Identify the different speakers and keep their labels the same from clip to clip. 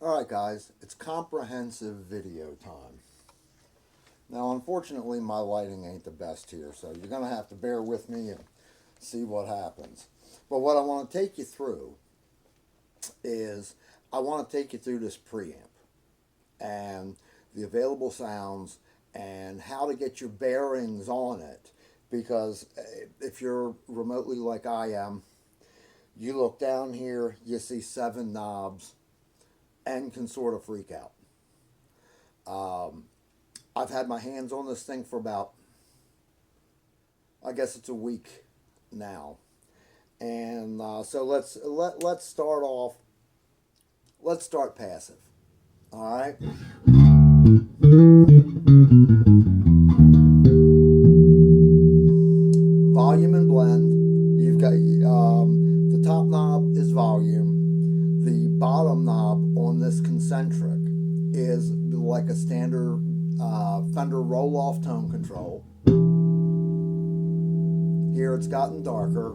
Speaker 1: Alright guys, it's comprehensive video time. Now unfortunately my lighting ain't the best here, so you're going to have to bear with me and see what happens. But what I want to take you through is, I want to take you through this preamp and the available sounds and how to get your bearings on it. Because if you're remotely like I am, you look down here, you see 7 knobs, and can sort of freak out. I've had my hands on this thing for about, I guess it's a week now, and so let's start off. Let's start passive. All right. Volume and blend. You've got the top knob is volume. The bottom knob on this concentric is like a standard Fender roll-off tone control. Here it's gotten darker.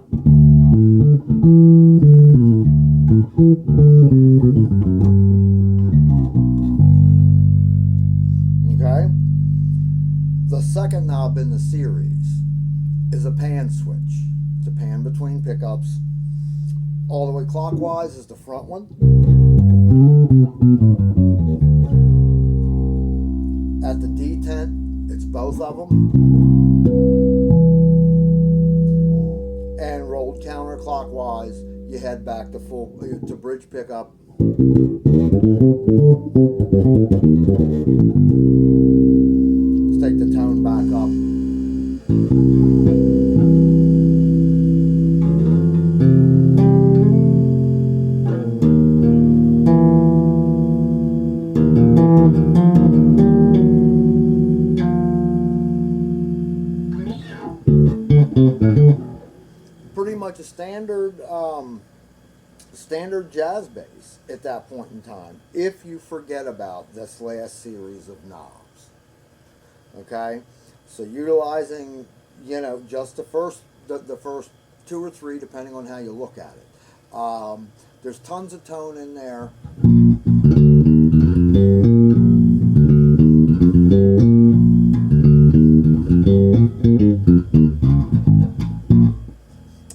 Speaker 1: Okay. The second knob in the series is a pan switch. It's a pan between pickups. All the way clockwise is the front one. At the detent, it's both of them. And rolled counterclockwise, you head back to bridge pickup. Let's take the tone back up. Pretty much a standard jazz bass at that point in time, if you forget about this last series of knobs. Okay, so utilizing, you know, just the first 2 or 3, depending on how you look at it. There's tons of tone in there.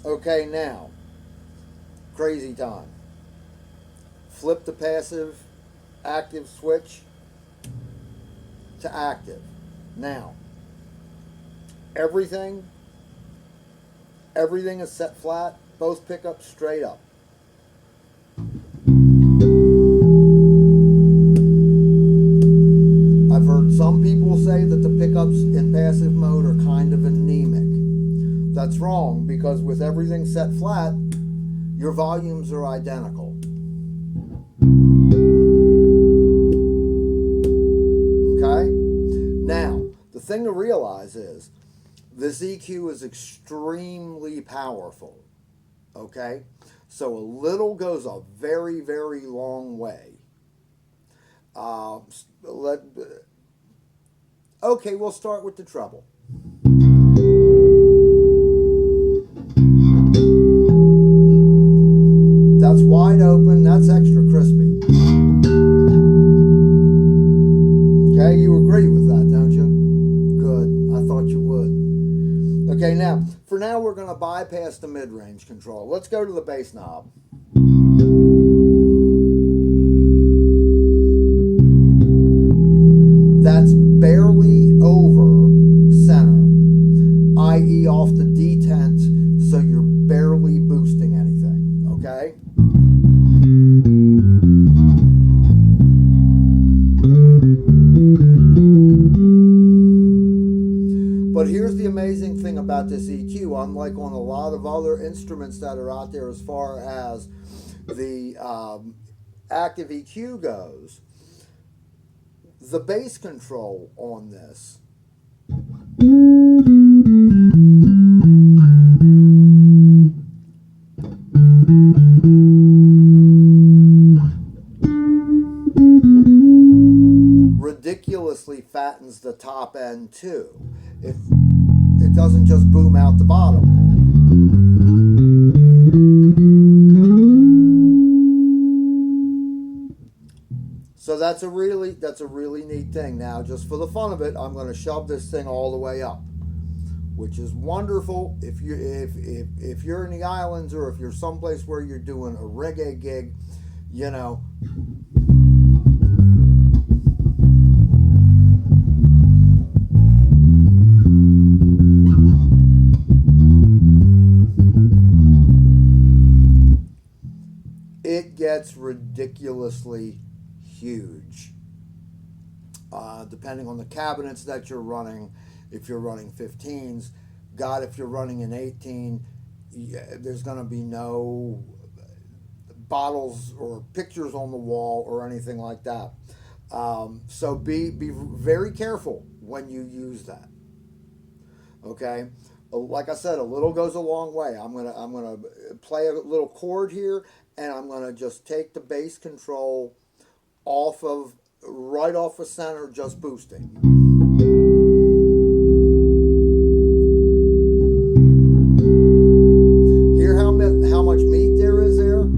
Speaker 1: Okay, now, crazy time. Flip the passive active switch to active. Now, everything is set flat, both pickups straight up. I've heard some people say that the pickups in passive mode are kind of anemic. That's wrong, because with everything set flat, your volumes are identical. Okay? Now, the thing to realize is, this EQ is extremely powerful. Okay? So a little goes a very, very long way. Okay, we'll start with the treble. That's wide open, that's extra crispy. Okay, you agree with that, don't you? Good, I thought you would. Okay, now, for now we're going to bypass the mid-range control. Let's go to the bass knob. That's barely over center, i.e. off the detent, so you're barely boosting anything, okay? But here's the amazing thing about this EQ, unlike on a lot of other instruments that are out there as far as the active EQ goes, the bass control on this ridiculously fattens the top end too. It doesn't just boom out the bottom. So that's a really neat thing. Now, just for the fun of it, I'm going to shove this thing all the way up, which is wonderful if you're in the islands, or if you're someplace where you're doing a reggae gig, you know. It gets ridiculously huge, depending on the cabinets that you're running. If you're running 15s, God, if you're running an 18, there's going to be no bottles or pictures on the wall or anything like that. So be very careful when you use that. Okay, like I said, a little goes a long way. I'm gonna play a little chord here, and I'm gonna just take the bass control right off of center, just boosting. Hear how much meat there is there?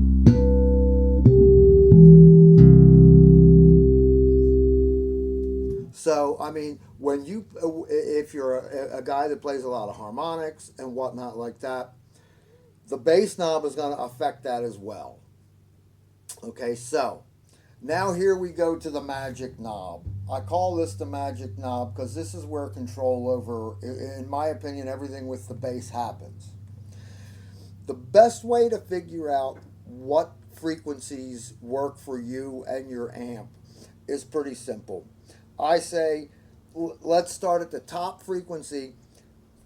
Speaker 1: So, I mean, if you're a guy that plays a lot of harmonics and whatnot like that, the bass knob is going to affect that as well. Okay, so now here we go to the magic knob. I call this the magic knob because this is where control over, in my opinion, everything with the bass happens. The best way to figure out what frequencies work for you and your amp is pretty simple. I say, let's start at the top frequency,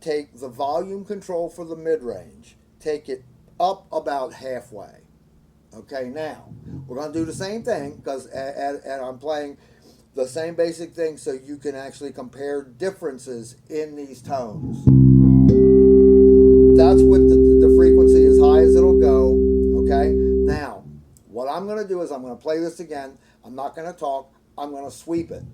Speaker 1: take the volume control for the mid-range, take it up about halfway. Okay, now, we're going to do the same thing, because and I'm playing the same basic thing so you can actually compare differences in these tones. That's with the frequency as high as it'll go. Okay, now, what I'm going to do is I'm going to play this again. I'm not going to talk. I'm going to sweep it.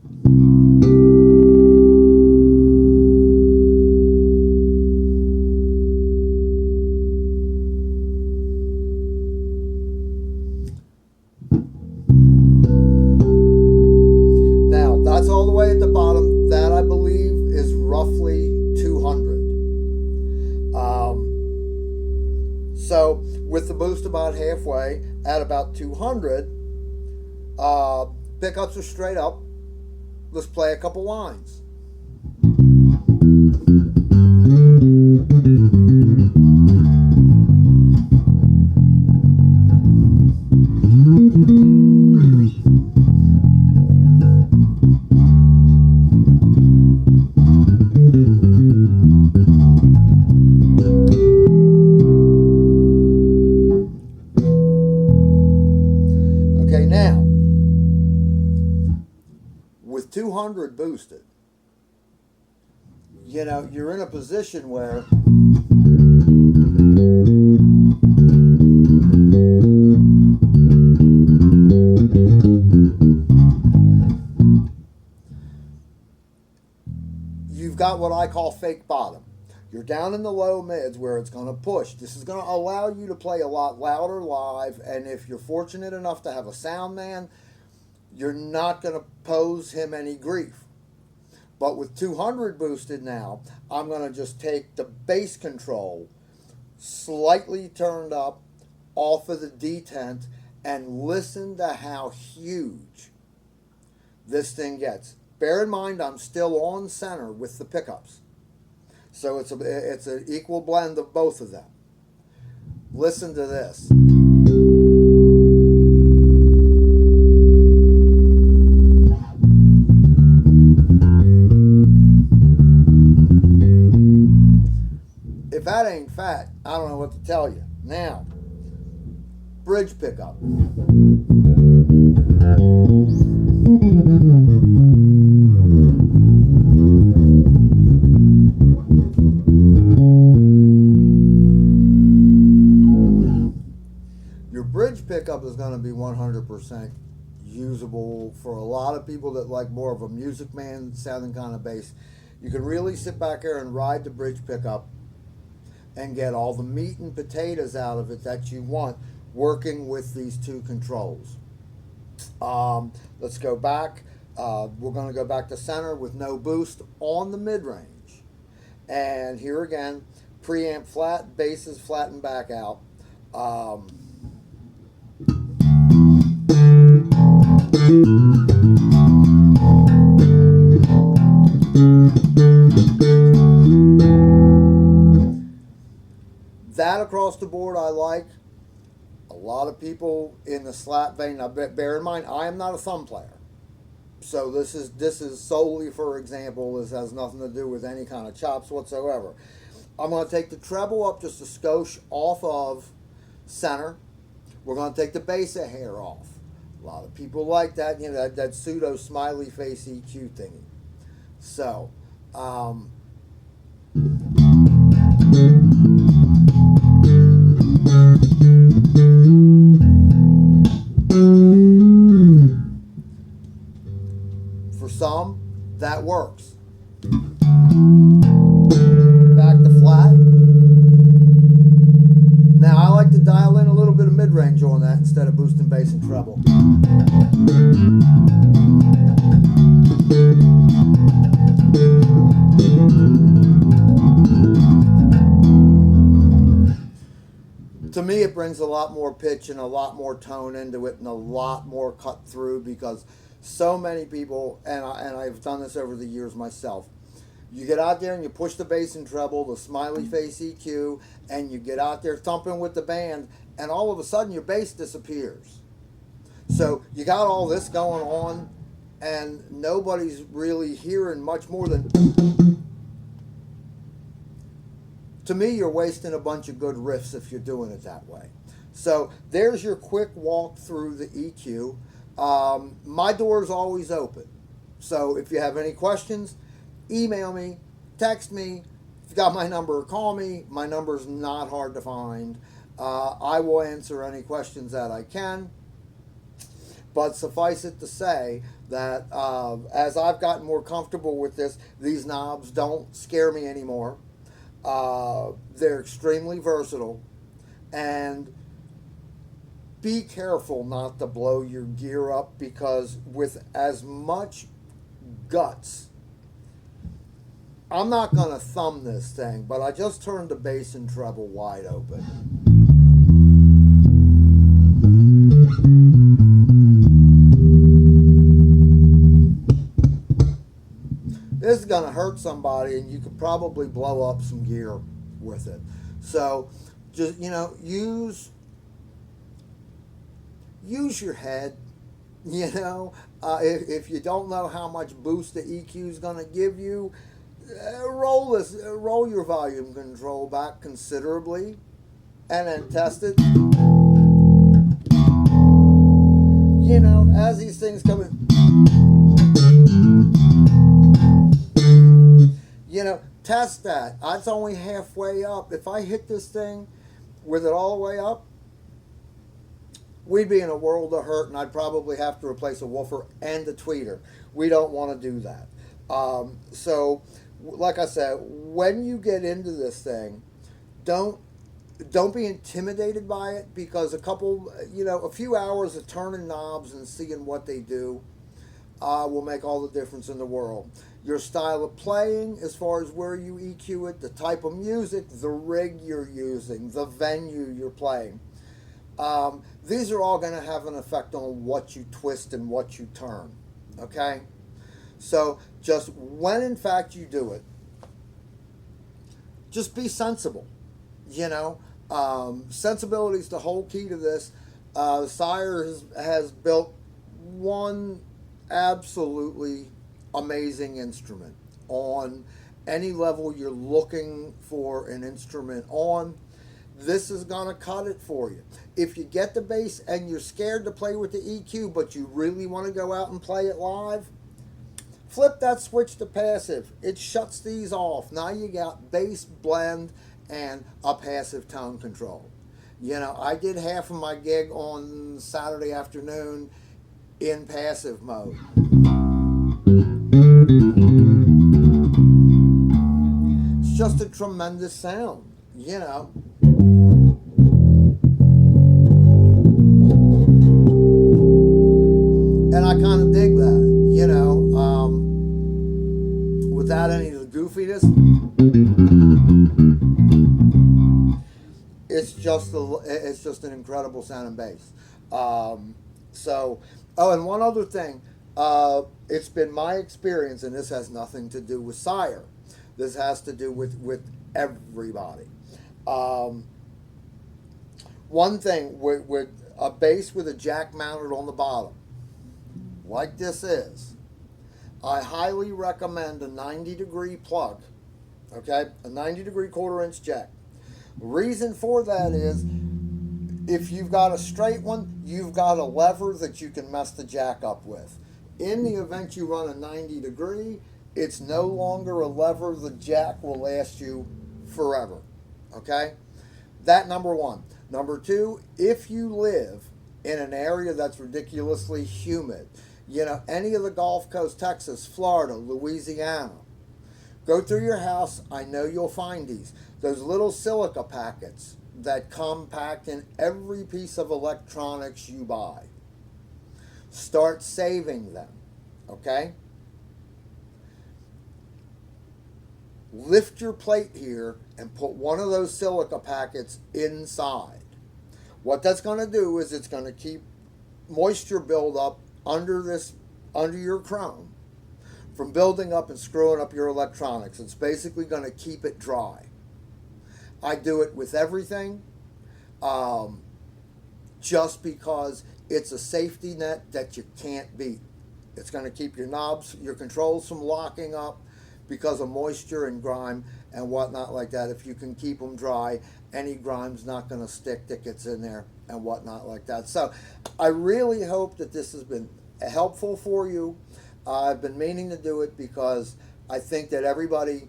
Speaker 1: Now, that's all the way at the bottom. That, I believe, is roughly 200. So, with the boost about halfway, at about 200, pickups are straight up. Let's play a couple lines. Okay, now, with 200 boosted, you know, you're in a position where you've got what I call fake bottom. You're down in the low mids where it's going to push. This is going to allow you to play a lot louder live, and if you're fortunate enough to have a sound man, you're not going to pose him any grief. But with 200 boosted now, I'm going to just take the bass control slightly turned up off of the detent and listen to how huge this thing gets. Bear in mind, I'm still on center with the pickups. So it's an equal blend of both of them. Listen to this. If that ain't fat, I don't know what to tell you. Now, bridge pickup. Your bridge pickup is going to be 100% usable for a lot of people that like more of a Music Man sounding kind of bass. You can really sit back there and ride the bridge pickup and get all the meat and potatoes out of it that you want working with these two controls. Let's go back. We're going to go back to center with no boost on the mid-range. And here again, preamp flat, bass is flattened back out. That across the board I like. A lot of people in the slap vein, now bear in mind, I am not a thumb player. So this is solely for example. This has nothing to do with any kind of chops whatsoever. I'm going to take the treble up just a skosh off of center. We're going to take the bass a hair off. A lot of people like that, you know, that pseudo smiley face EQ thingy. So, for some, that works. Back to flat. Now I like to dial in a little bit of mid-range on that instead of boosting bass and treble. To me, it brings a lot more pitch and a lot more tone into it and a lot more cut through, because so many people, and I've done this over the years myself, you get out there and you push the bass and treble, the smiley face EQ, and you get out there thumping with the band, and all of a sudden your bass disappears. So you got all this going on, and nobody's really hearing much more than... To me, you're wasting a bunch of good riffs if you're doing it that way. So there's your quick walk through the EQ. My door is always open. So if you have any questions, email me, text me. If you got my number, call me. My number's not hard to find. I will answer any questions that I can. But suffice it to say that as I've gotten more comfortable with this, these knobs don't scare me anymore. They're extremely versatile, and be careful not to blow your gear up, because with as much guts, I'm not going to thumb this thing, but I just turned the bass and treble wide open. This is going to hurt somebody, and you could probably blow up some gear with it. So just, you know, use your head. You know, if you don't know how much boost the EQ is going to give you, roll your volume control back considerably, and then test it. You know, as these things come in, you know, test that. It's only halfway up. If I hit this thing with it all the way up, we'd be in a world of hurt, and I'd probably have to replace a woofer and a tweeter. We don't want to do that. So, like I said, when you get into this thing, don't be intimidated by it, because a few hours of turning knobs and seeing what they do will make all the difference in the world. Your style of playing, as far as where you EQ it, the type of music, the rig you're using, the venue you're playing. These are all going to have an effect on what you twist and what you turn. Okay? So just when in fact you do it, just be sensible. You know, sensibility is the whole key to this. Sire has built one absolutely amazing instrument on any level you're looking for an instrument on. This is going to cut it for you. If you get the bass and you're scared to play with the EQ, but you really want to go out and play it live, flip that switch to passive. It shuts these off. Now you got bass, blend, and a passive tone control. You know, I did half of my gig on Saturday afternoon in passive mode. It's just a tremendous sound, you know. just an incredible sounding bass. So, oh, and one other thing, it's been my experience, and this has nothing to do with Sire. This has to do with everybody. One thing with a bass with a jack mounted on the bottom, like this is, I highly recommend a 90-degree plug, okay? A 90-degree quarter-inch jack. Reason for that is, if you've got a straight one, you've got a lever that you can mess the jack up with. In the event you run a 90-degree, it's no longer a lever. The jack will last you forever, okay? That number one. Number two, if you live in an area that's ridiculously humid, you know, any of the Gulf Coast, Texas, Florida, Louisiana, go through your house. I know you'll find these. Those little silica packets that come packed in every piece of electronics you buy. Start saving them, okay? Lift your plate here and put one of those silica packets inside. What that's going to do is it's going to keep moisture buildup under your chrome from building up and screwing up your electronics. It's basically going to keep it dry. I do it with everything, just because it's a safety net that you can't beat. It's going to keep your knobs, your controls from locking up because of moisture and grime and whatnot like that. If you can keep them dry, any grime's not going to stick that gets in there and whatnot like that. So I really hope that this has been helpful for you. I've been meaning to do it because I think that everybody,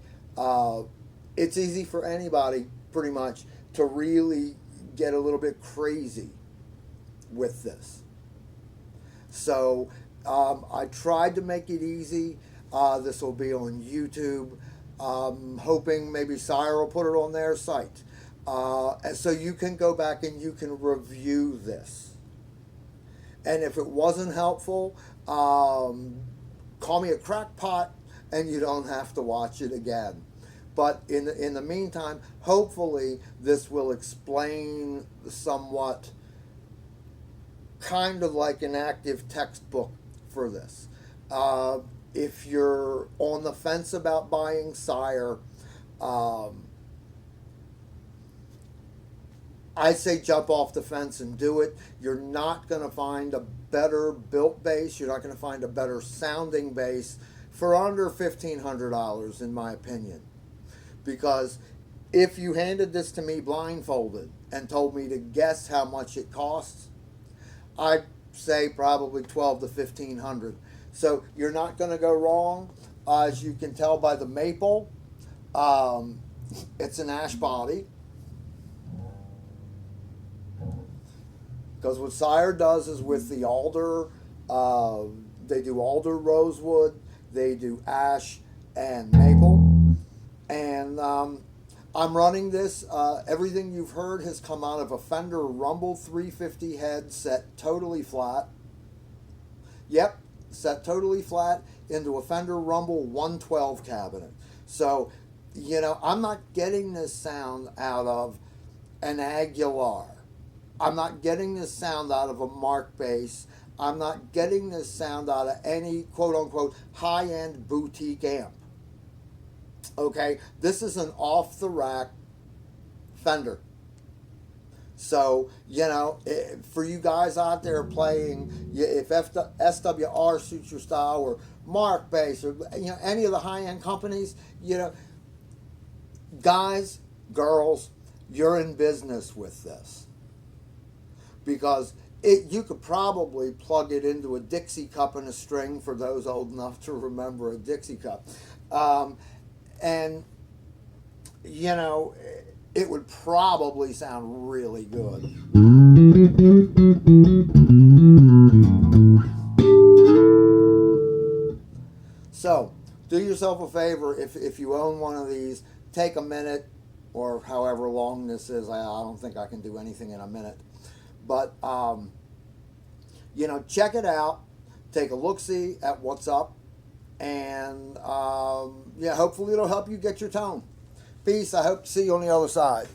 Speaker 1: it's easy for anybody pretty much to really get a little bit crazy with this. So I tried to make it easy. This will be on YouTube. Hoping maybe Sire will put it on their site. So you can go back and you can review this. And if it wasn't helpful, call me a crackpot and you don't have to watch it again. But in the meantime, hopefully this will explain somewhat, kind of like an active textbook for this. If you're on the fence about buying Sire, I say jump off the fence and do it. You're not going to find a better built bass. You're not going to find a better sounding bass for under $1,500, in my opinion. Because if you handed this to me blindfolded and told me to guess how much it costs, I'd say probably $1,200 to $1,500. So you're not going to go wrong. As you can tell by the maple, it's an ash body. Because what Sire does is with the alder, they do alder rosewood, they do ash and maple. And I'm running this. Everything you've heard has come out of a Fender Rumble 350 head set totally flat. Yep, set totally flat into a Fender Rumble 112 cabinet. So, you know, I'm not getting this sound out of an Aguilar. I'm not getting this sound out of a Mark bass. I'm not getting this sound out of any quote-unquote high-end boutique amp. Okay, this is an off-the-rack Fender. So, you know, for you guys out there playing, if SWR suits your style, or Mark bass, or, you know, any of the high-end companies, you know, guys, girls, you're in business with this. Because you could probably plug it into a Dixie cup and a string, for those old enough to remember a Dixie cup. And, you know, it would probably sound really good. So, do yourself a favor, if you own one of these, take a minute, or however long this is. I don't think I can do anything in a minute. But, you know, check it out. Take a look-see at what's up. And, yeah, hopefully it'll help you get your tone. Peace. I hope to see you on the other side.